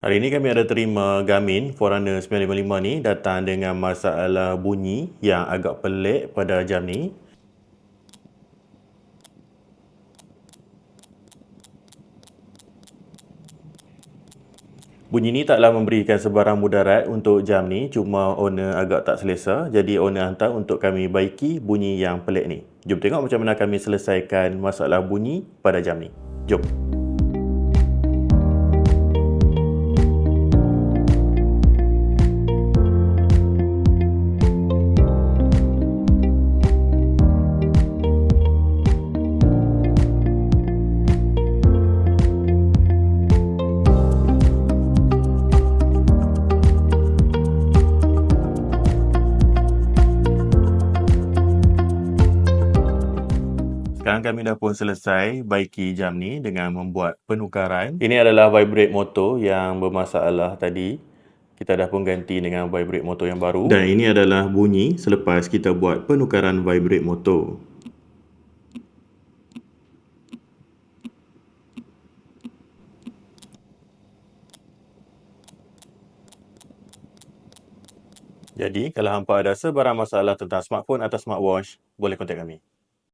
Hari ini kami ada terima Garmin Forerunner 955 ni datang dengan masalah bunyi yang agak pelik pada jam ni. Bunyi ni taklah memberikan sebarang mudarat untuk jam ni, cuma owner agak tak selesa, jadi owner hantar untuk kami baiki bunyi yang pelik ni. Jom tengok macam mana kami selesaikan masalah bunyi pada jam ni. Jom. Sekarang kami dah pun selesai baiki jam ni dengan membuat penukaran. Ini adalah vibrate motor yang bermasalah tadi. Kita dah pun ganti dengan vibrate motor yang baru. Dan ini adalah bunyi selepas kita buat penukaran vibrate motor. Jadi, kalau hampa ada sebarang masalah tentang smartphone atau smartwatch, boleh kontak kami.